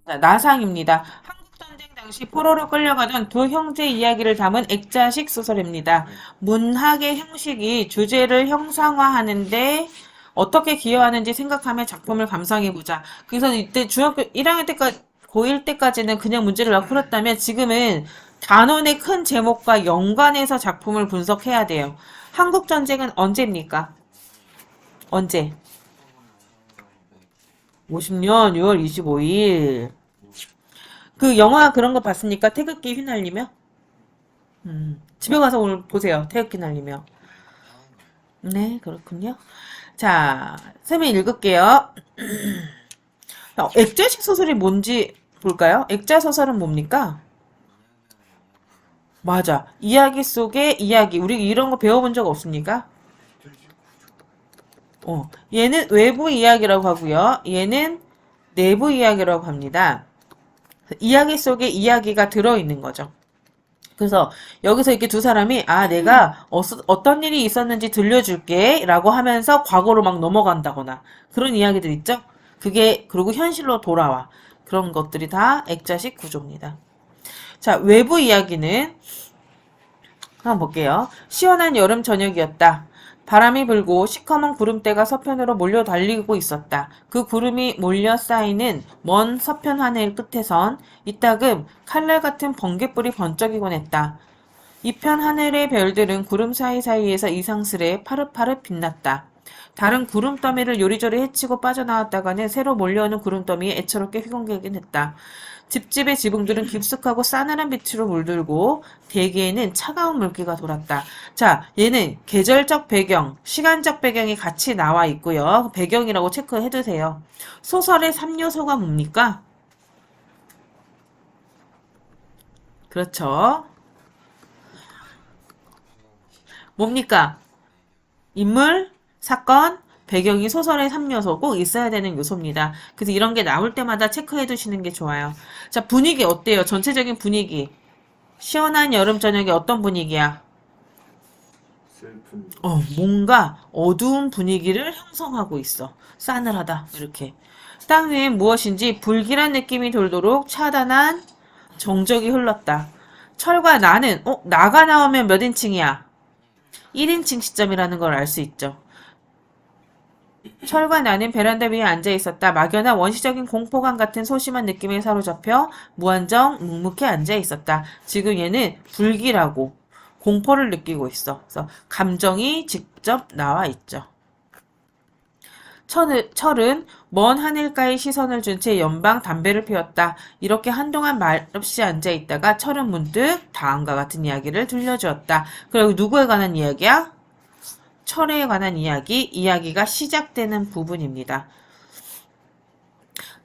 자, 나상입니다. 한국전쟁 당시 포로로 끌려가던 두 형제 이야기를 담은 액자식 소설입니다. 문학의 형식이 주제를 형상화하는데 어떻게 기여하는지 생각하며 작품을 감상해보자. 그래서 이때 중학교 1학년 때까지, 고1 때까지는 그냥 문제를 막 풀었다면 지금은 단원의 큰 제목과 연관해서 작품을 분석해야 돼요. 한국전쟁은 언제입니까? 언제? 50년 6월 25일. 그 영화 그런 거 봤습니까? 태극기 휘날리며? 집에 가서 오늘 보세요. 태극기 날리며. 네, 그렇군요. 자, 쌤이 읽을게요. 액자식 소설이 뭔지 볼까요? 액자 소설은 뭡니까? 맞아. 이야기 속의 이야기. 우리 이런 거 배워본 적 없습니까? 얘는 외부 이야기라고 하고요. 얘는 내부 이야기라고 합니다. 이야기 속에 이야기가 들어있는 거죠. 그래서 여기서 이렇게 두 사람이 내가 어떤 일이 있었는지 들려줄게 라고 하면서 과거로 막 넘어간다거나 그런 이야기들 있죠? 그게 그리고 현실로 돌아와. 그런 것들이 다 액자식 구조입니다. 자, 외부 이야기는 한번 볼게요. 시원한 여름 저녁이었다. 바람이 불고 시커먼 구름대가 서편으로 몰려 달리고 있었다. 그 구름이 몰려 쌓이는 먼 서편 하늘 끝에선 이따금 칼날 같은 번갯불이 번쩍이곤 했다. 이편 하늘의 별들은 구름 사이사이에서 이상스레 파릇파릇 빛났다. 다른 구름더미를 요리조리 헤치고 빠져나왔다가는 새로 몰려오는 구름더미에 애처롭게 휘청거리긴 했다. 집집의 지붕들은 깊숙하고 싸늘한 빛으로 물들고 대기에는 차가운 물기가 돌았다. 자, 얘는 계절적 배경, 시간적 배경이 같이 나와 있고요. 배경이라고 체크해 두세요. 소설의 3요소가 뭡니까? 그렇죠. 뭡니까? 인물, 사건, 배경이 소설의 3요소 꼭 있어야 되는 요소입니다. 그래서 이런 게 나올 때마다 체크해 두시는 게 좋아요. 자, 분위기 어때요? 전체적인 분위기. 시원한 여름 저녁에 어떤 분위기야? 슬픈 뭔가 어두운 분위기를 형성하고 있어. 싸늘하다. 이렇게. 땅 위엔 무엇인지 불길한 느낌이 돌도록 차단한 정적이 흘렀다. 철과 나는, 나가 나오면 몇 인칭이야? 1인칭 시점이라는 걸 알 수 있죠. 철과 나는 베란다 위에 앉아 있었다. 막연한 원시적인 공포감 같은 소심한 느낌에 사로잡혀 무한정 묵묵히 앉아 있었다. 지금 얘는 불길하고 공포를 느끼고 있어. 그래서 감정이 직접 나와 있죠. 철은 먼 하늘가에 시선을 준 채 연방 담배를 피웠다. 이렇게 한동안 말없이 앉아 있다가 철은 문득 다음과 같은 이야기를 들려주었다. 그리고 누구에 관한 이야기야? 철에 관한 이야기가 시작되는 부분입니다.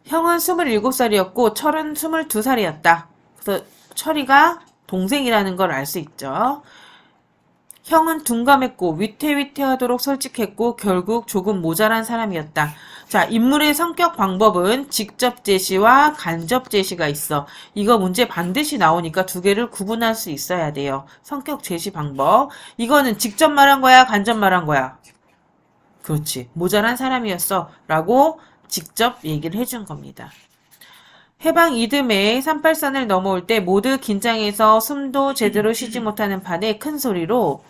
형은 27살이었고 철은 22살이었다. 그래서 철이가 동생이라는 걸 알 수 있죠. 형은 둔감했고 위태위태하도록 솔직했고 결국 조금 모자란 사람이었다. 자, 인물의 성격 방법은 직접 제시와 간접 제시가 있어. 이거 문제 반드시 나오니까 두 개를 구분할 수 있어야 돼요. 성격 제시 방법. 이거는 직접 말한 거야, 간접 말한 거야? 그렇지. 모자란 사람이었어. 라고 직접 얘기를 해준 겁니다. 해방 이듬해 38선을 넘어올 때 모두 긴장해서 숨도 제대로 쉬지 못하는 판에 큰 소리로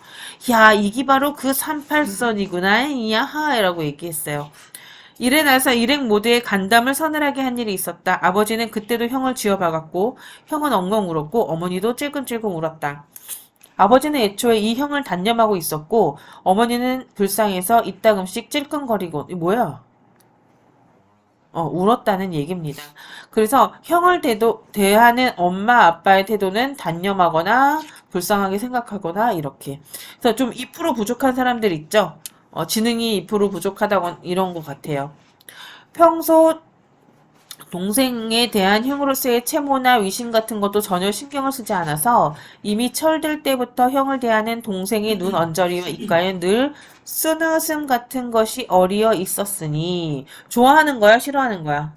야, 이게 바로 그 38선이구나. 야하 라고 얘기했어요. 이래 나서 일행 모두의 간담을 서늘하게 한 일이 있었다. 아버지는 그때도 형을 쥐어박았고 형은 엉엉 울었고 어머니도 찔끔찔끔 울었다. 아버지는 애초에 이 형을 단념하고 있었고 어머니는 불쌍해서 이따금씩 찔끔거리고 뭐야? 울었다는 얘기입니다. 그래서 형을 대하는 엄마 아빠의 태도는 단념하거나 불쌍하게 생각하거나 이렇게. 그래서 좀 2% 부족한 사람들 있죠? 지능이 2% 부족하다고 이런 것 같아요. 평소 동생에 대한 형으로서의 채모나 위심 같은 것도 전혀 신경을 쓰지 않아서 이미 철들 때부터 형을 대하는 동생의 눈 언저리와 입가엔 늘 쓴웃음 같은 것이 어리어 있었으니 좋아하는 거야, 싫어하는 거야?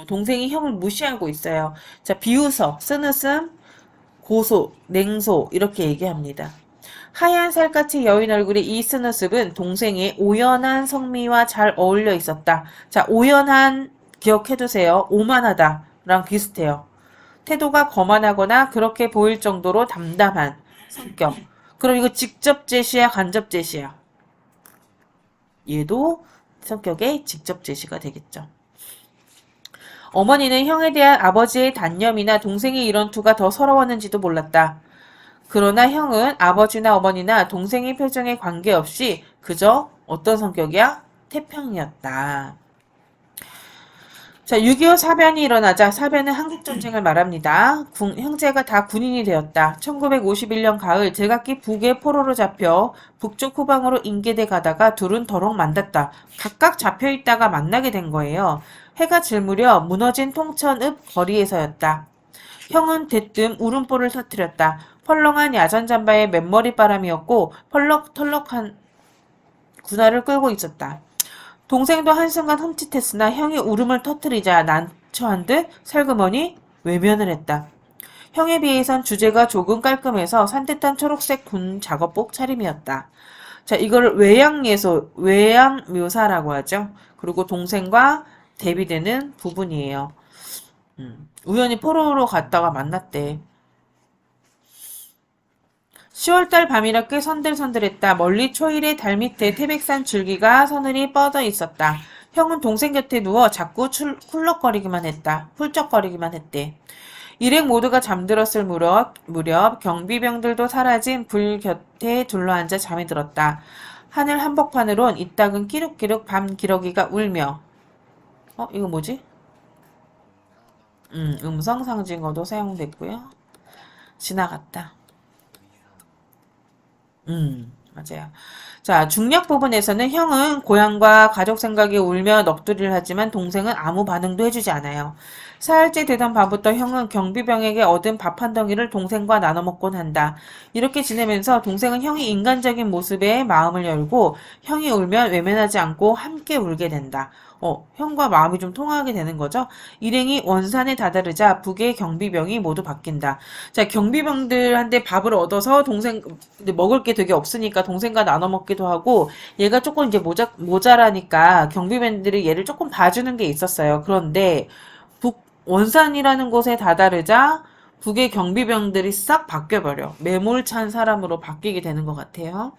동생이 형을 무시하고 있어요. 자, 비웃어, 쓴웃음, 고소, 냉소 이렇게 얘기합니다. 하얀 살갗의 여인 얼굴의 이 쓴웃음은 동생의 오연한 성미와 잘 어울려 있었다. 자, 오연한 기억해두세요. 오만하다. 랑 비슷해요. 태도가 거만하거나 그렇게 보일 정도로 담담한 성격. 그럼 이거 직접 제시야, 간접 제시야? 얘도 성격의 직접 제시가 되겠죠. 어머니는 형에 대한 아버지의 단념이나 동생의 일원투가 더 서러웠는지도 몰랐다. 그러나 형은 아버지나 어머니나 동생의 표정에 관계없이 그저 어떤 성격이야? 태평이었다. 자, 6.25 사변이 일어나자 사변은 한국전쟁을 말합니다. 형제가 다 군인이 되었다. 1951년 가을 제각기 북의 포로로 잡혀 북쪽 후방으로 인계돼 가다가 둘은 더럭 만났다. 각각 잡혀있다가 만나게 된 거예요. 해가 질 무렵 무너진 통천읍 거리에서였다. 형은 대뜸 울음보를 터뜨렸다. 펄렁한 야전 잠바에 맨머리 바람이었고 펄럭털럭한 군화를 끌고 있었다. 동생도 한순간 흠칫했으나 형이 울음을 터뜨리자 난처한 듯 살그머니 외면을 했다. 형에 비해선 주제가 조금 깔끔해서 산뜻한 초록색 군 작업복 차림이었다. 자, 이걸 외양묘사라고 하죠. 그리고 동생과 대비되는 부분이에요. 우연히 포로로 갔다가 만났대. 10월달 밤이라 꽤 선들선들했다. 멀리 초일의 달 밑에 태백산 줄기가 서늘히 뻗어 있었다. 형은 동생 곁에 누워 자꾸 훌쩍거리기만 했대. 일행 모두가 잠들었을 무렵 경비병들도 사라진 불 곁에 둘러앉아 잠이 들었다. 하늘 한복판으론 이따금 끼룩끼룩 밤 기러기가 울며 이거 뭐지? 음성 상징어도 사용됐고요. 지나갔다. 맞아요. 자, 중력 부분에서는 형은 고향과 가족 생각에 울며 넋두리를 하지만 동생은 아무 반응도 해주지 않아요. 사흘째 되던 밤부터 형은 경비병에게 얻은 밥 한 덩이를 동생과 나눠 먹곤 한다. 이렇게 지내면서 동생은 형이 인간적인 모습에 마음을 열고 형이 울면 외면하지 않고 함께 울게 된다. 형과 마음이 좀 통하게 되는 거죠. 일행이 원산에 다다르자 북의 경비병이 모두 바뀐다. 자, 경비병들한테 밥을 얻어서 동생 먹을 게 되게 없으니까 동생과 나눠 먹기도 하고 얘가 조금 이제 모자라니까 경비병들이 얘를 조금 봐주는 게 있었어요. 그런데 북 원산이라는 곳에 다다르자 북의 경비병들이 싹 바뀌어버려. 매몰찬 사람으로 바뀌게 되는 것 같아요.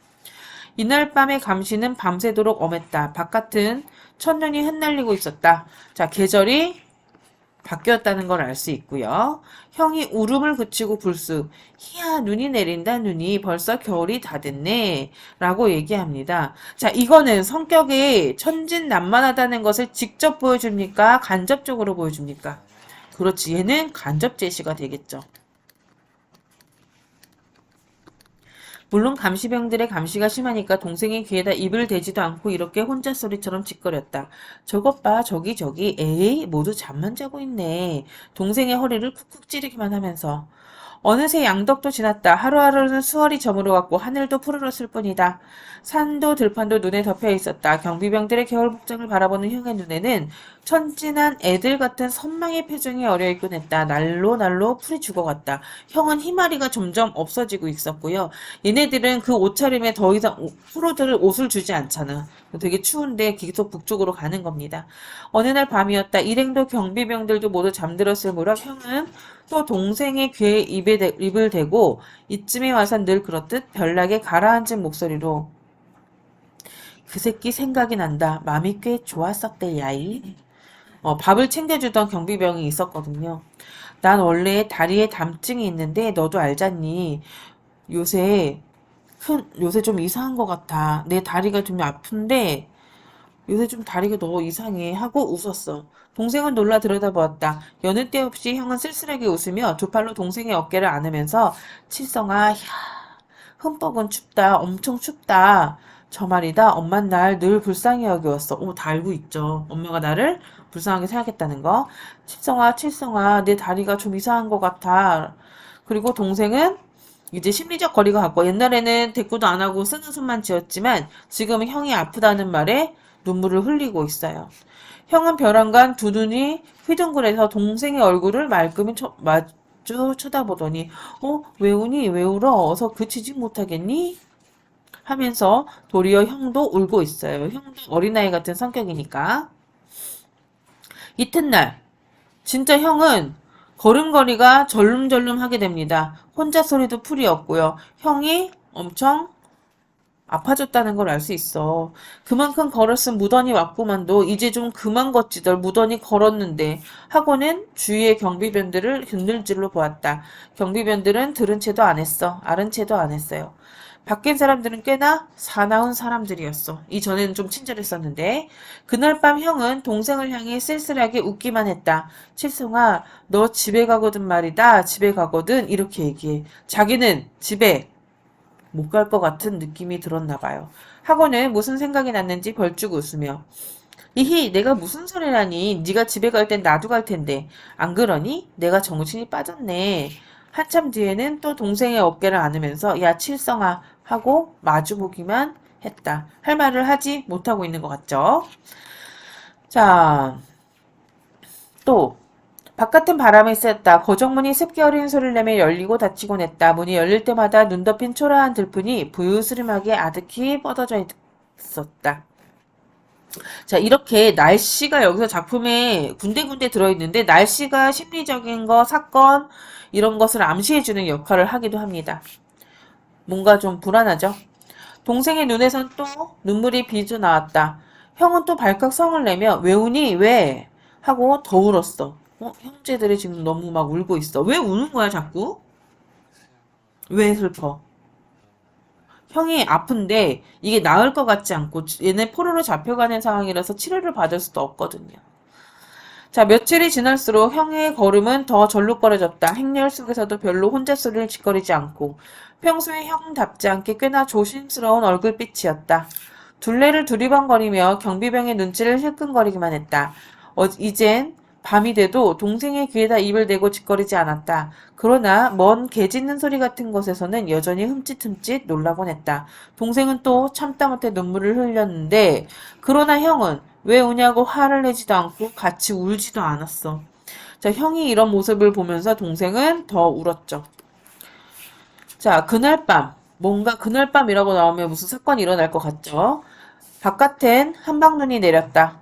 이날 밤의 감시는 밤새도록 엄했다. 바깥은 천년이 흩날리고 있었다. 자, 계절이 바뀌었다는 걸 알 수 있고요. 형이 울음을 그치고 불쑥 희야 눈이 내린다 눈이 벌써 겨울이 다 됐네 라고 얘기합니다. 자, 이거는 성격이 천진난만하다는 것을 직접 보여줍니까? 간접적으로 보여줍니까? 그렇지, 얘는 간접 제시가 되겠죠. 물론 감시병들의 감시가 심하니까 동생의 귀에다 입을 대지도 않고 이렇게 혼자 소리처럼 짓거렸다. 저것 봐 저기 에이 모두 잠만 자고 있네. 동생의 허리를 쿡쿡 찌르기만 하면서. 어느새 양덕도 지났다. 하루하루는 수월이 저물어갔고 하늘도 푸르렀을 뿐이다. 산도 들판도 눈에 덮여 있었다. 경비병들의 겨울 복장을 바라보는 형의 눈에는 천진한 애들 같은 선망의 표정이 어려있곤 했다. 날로 풀이 죽어갔다. 형은 희마리가 점점 없어지고 있었고요. 얘네들은 그 옷차림에 더 이상 프로들을 옷을 주지 않잖아. 되게 추운데 계속 북쪽으로 가는 겁니다. 어느 날 밤이었다. 일행도 경비병들도 모두 잠들었을 무렵 형은 또 동생의 귀에 입을 대고 이쯤에 와선 늘 그렇듯 별나게 가라앉은 목소리로 그 새끼 생각이 난다. 맘이 꽤 좋았었대 야이. 밥을 챙겨주던 경비병이 있었거든요. 난 원래 다리에 담증이 있는데 너도 알잖니. 요새 좀 이상한 것 같아. 내 다리가 좀 아픈데 요새 좀 다리가 너무 이상해 하고 웃었어. 동생은 놀라 들여다보았다. 여느 때 없이 형은 쓸쓸하게 웃으며 두 팔로 동생의 어깨를 안으면서 칠성아, 야, 흠뻑은 춥다. 엄청 춥다. 저 말이다. 엄만 날 늘 불쌍히 여겨왔어. 다 알고 있죠. 엄마가 나를 불쌍하게 생각했다는 거. 칠성아, 내 다리가 좀 이상한 것 같아. 그리고 동생은 이제 심리적 거리가 갖고 옛날에는 대꾸도 안 하고 쓰는 숨만 지었지만 지금은 형이 아프다는 말에 눈물을 흘리고 있어요. 형은 벼랑간 두 눈이 휘둥그레서 동생의 얼굴을 말끔히 마주 쳐다보더니 왜 우니? 왜 울어? 어서 그치지 못하겠니? 하면서 도리어 형도 울고 있어요. 형도 어린아이 같은 성격이니까. 이튿날 진짜 형은 걸음걸이가 절름절름 하게 됩니다. 혼자 소리도 풀이 없고요. 형이 엄청 아파졌다는 걸 알 수 있어. 그만큼 걸었음 무던히 왔구만도 이제 좀 그만 걷지들 무던히 걸었는데 하고는 주위의 경비병들을 흔들질로 보았다. 경비병들은 들은 채도 안 했어. 아른 채도 안 했어요. 바뀐 사람들은 꽤나 사나운 사람들이었어. 이전에는 좀 친절했었는데 그날 밤 형은 동생을 향해 쓸쓸하게 웃기만 했다. 칠성아, 너 집에 가거든 말이다. 집에 가거든. 이렇게 얘기해. 자기는 집에 못 갈 것 같은 느낌이 들었나 봐요. 학원은 무슨 생각이 났는지 벌쭉 웃으며 이히 내가 무슨 소리라니 네가 집에 갈 땐 나도 갈 텐데 안 그러니? 내가 정신이 빠졌네. 한참 뒤에는 또 동생의 어깨를 안으면서 야 칠성아 하고 마주보기만 했다. 할 말을 하지 못하고 있는 것 같죠? 자, 또 바깥은 바람이 쐈다. 고정문이 습기 어린 소리를 내며 열리고 닫히곤 했다. 문이 열릴 때마다 눈 덮인 초라한 들판이 부유스름하게 아득히 뻗어져 있었다. 자, 이렇게 날씨가 여기서 작품에 군데군데 들어있는데 날씨가 심리적인 거, 사건 이런 것을 암시해주는 역할을 하기도 합니다. 뭔가 좀 불안하죠? 동생의 눈에선 또 눈물이 비져 나왔다. 형은 또 발칵 성을 내며 왜 우니? 왜? 하고 더 울었어. 형제들이 지금 너무 막 울고 있어. 왜 우는 거야, 자꾸? 왜 슬퍼? 형이 아픈데 이게 나을 것 같지 않고 얘네 포로로 잡혀가는 상황이라서 치료를 받을 수도 없거든요. 자, 며칠이 지날수록 형의 걸음은 더 절룩거려졌다. 행렬 속에서도 별로 혼자 소리를 짓거리지 않고 평소에 형답지 않게 꽤나 조심스러운 얼굴빛이었다. 둘레를 두리번거리며 경비병의 눈치를 힐끔거리기만 했다. 이젠 밤이 돼도 동생의 귀에다 입을 대고 짓거리지 않았다. 그러나 먼 개 짖는 소리 같은 것에서는 여전히 흠칫흠칫 놀라곤 했다. 동생은 또 참다 못해 눈물을 흘렸는데 그러나 형은 왜 우냐고 화를 내지도 않고 같이 울지도 않았어. 자, 형이 이런 모습을 보면서 동생은 더 울었죠. 자, 그날 밤. 뭔가 그날 밤이라고 나오면 무슨 사건이 일어날 것 같죠? 바깥엔 한방눈이 내렸다.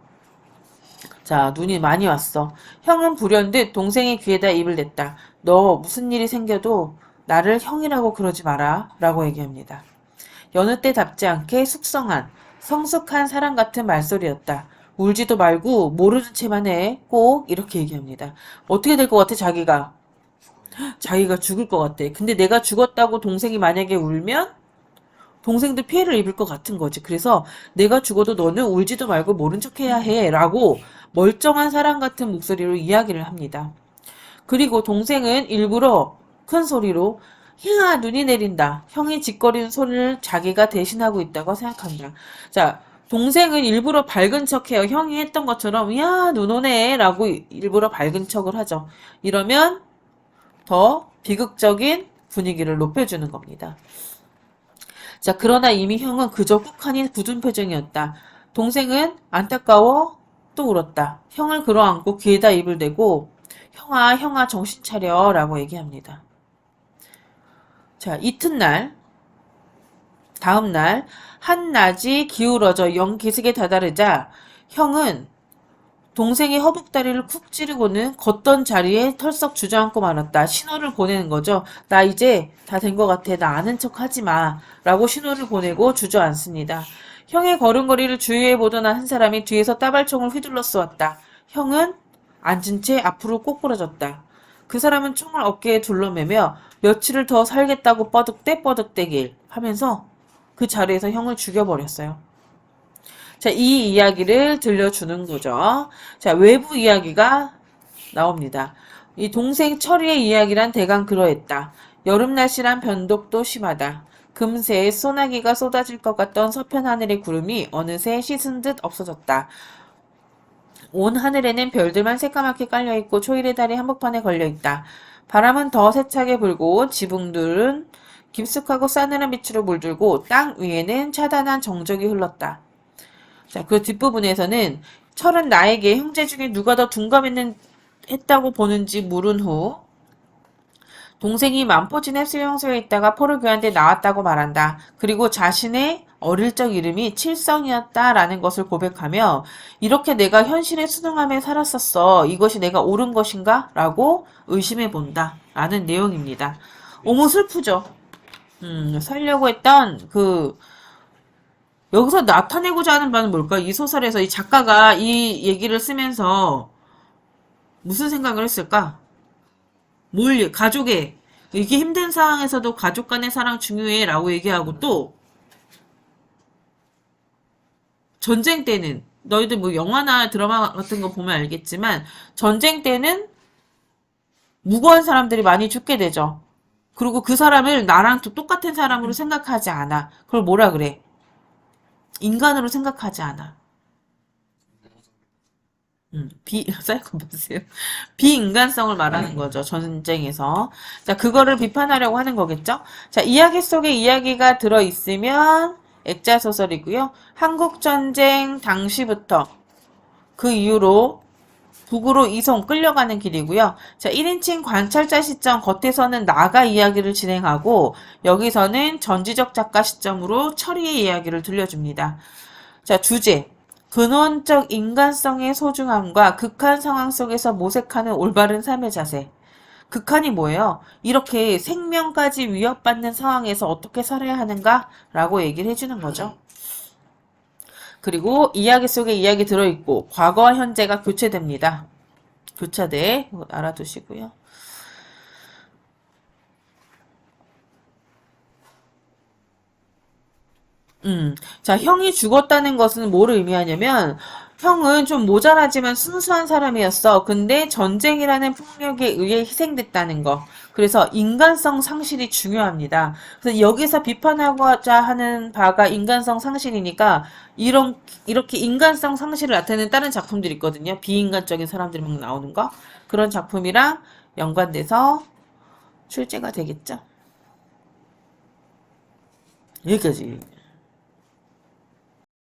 자, 눈이 많이 왔어. 형은 불현듯 동생의 귀에다 입을 댔다. 너 무슨 일이 생겨도 나를 형이라고 그러지 마라. 라고 얘기합니다. 여느 때답지 않게 숙성한, 성숙한 사람 같은 말소리였다. 울지도 말고 모르는 채만 해. 꼭 이렇게 얘기합니다. 어떻게 될 것 같아, 자기가? 자기가 죽을 것 같아. 근데 내가 죽었다고 동생이 만약에 울면 동생도 피해를 입을 것 같은 거지. 그래서 내가 죽어도 너는 울지도 말고 모른 척 해야 해. 라고 멀쩡한 사람 같은 목소리로 이야기를 합니다. 그리고 동생은 일부러 큰 소리로 야 눈이 내린다. 형이 짓거리는 소리를 자기가 대신하고 있다고 생각한다. 자, 동생은 일부러 밝은 척해요. 형이 했던 것처럼 야 눈 오네 라고 일부러 밝은 척을 하죠. 이러면 더 비극적인 분위기를 높여주는 겁니다. 자, 그러나 이미 형은 그저 꾹하니 굳은 표정이었다. 동생은 안타까워 또 울었다. 형을 끌어안고 귀에다 입을 대고 형아, 형아, 정신 차려 라고 얘기합니다. 자, 이튿날, 다음날, 한낮이 기울어져 영기슭에 다다르자 형은 동생의 허벅다리를 쿡 찌르고는 걷던 자리에 털썩 주저앉고 말았다. 신호를 보내는 거죠. 나 이제 다 된 것 같아. 나 아는 척 하지 마. 라고 신호를 보내고 주저앉습니다. 형의 걸음걸이를 주의해 보던 한 사람이 뒤에서 따발총을 휘둘러 쏘았다. 형은 앉은 채 앞으로 꼬꾸라졌다. 그 사람은 총을 어깨에 둘러매며 며칠을 더 살겠다고 뻐득대길 하면서 그 자리에서 형을 죽여버렸어요. 자, 이 이야기를 들려주는 거죠. 자, 외부 이야기가 나옵니다. 이 동생 철이의 이야기란 대강 그러했다. 여름 날씨란 변덕도 심하다. 금세 소나기가 쏟아질 것 같던 서편 하늘의 구름이 어느새 씻은 듯 없어졌다. 온 하늘에는 별들만 새까맣게 깔려있고 초일의 달이 한복판에 걸려있다. 바람은 더 세차게 불고 지붕들은 깊숙하고 싸늘한 빛으로 물들고 땅 위에는 차단한 정적이 흘렀다. 자, 그 뒷부분에서는 철은 나에게 형제 중에 누가 더 둔감했다고 보는지 물은 후 동생이 만포진의 수용소에 있다가 포로 교환돼 나왔다고 말한다. 그리고 자신의 어릴 적 이름이 칠성이었다라는 것을 고백하며 이렇게 내가 현실에 순응하며 살았었어. 이것이 내가 옳은 것인가? 라고 의심해 본다. 라는 내용입니다. 어머 슬프죠? 살려고 했던 여기서 나타내고자 하는 바는 뭘까? 이 소설에서 이 작가가 이 얘기를 쓰면서 무슨 생각을 했을까? 가족의, 이게 힘든 상황에서도 가족 간의 사랑 중요해 라고 얘기하고 또, 전쟁 때는, 너희들 뭐 영화나 드라마 같은 거 보면 알겠지만, 전쟁 때는 무고한 사람들이 많이 죽게 되죠. 그리고 그 사람을 나랑 또 똑같은 사람으로 생각하지 않아. 그걸 뭐라 그래? 인간으로 생각하지 않아. 사이코패스요. 비인간성을 말하는 거죠. 전쟁에서. 자, 그거를 비판하려고 하는 거겠죠? 자, 이야기 속에 이야기가 들어있으면 액자소설이고요. 한국전쟁 당시부터 그 이후로 북으로 이송, 끌려가는 길이고요. 자, 1인칭 관찰자 시점, 겉에서는 나가 이야기를 진행하고 여기서는 전지적 작가 시점으로 철이의 이야기를 들려줍니다. 자, 주제. 근원적 인간성의 소중함과 극한 상황 속에서 모색하는 올바른 삶의 자세. 극한이 뭐예요? 이렇게 생명까지 위협받는 상황에서 어떻게 살아야 하는가? 라고 얘기를 해주는 거죠. 그리고 이야기 속에 이야기 들어있고 과거와 현재가 교체됩니다. 교차돼. 이거 알아두시고요. 자, 형이 죽었다는 것은 뭐를 의미하냐면, 형은 좀 모자라지만 순수한 사람이었어. 근데 전쟁이라는 폭력에 의해 희생됐다는 거. 그래서 인간성 상실이 중요합니다. 그래서 여기서 비판하고자 하는 바가 인간성 상실이니까, 이렇게 인간성 상실을 나타내는 다른 작품들이 있거든요. 비인간적인 사람들이 막 나오는 거. 그런 작품이랑 연관돼서 출제가 되겠죠. 여기까지.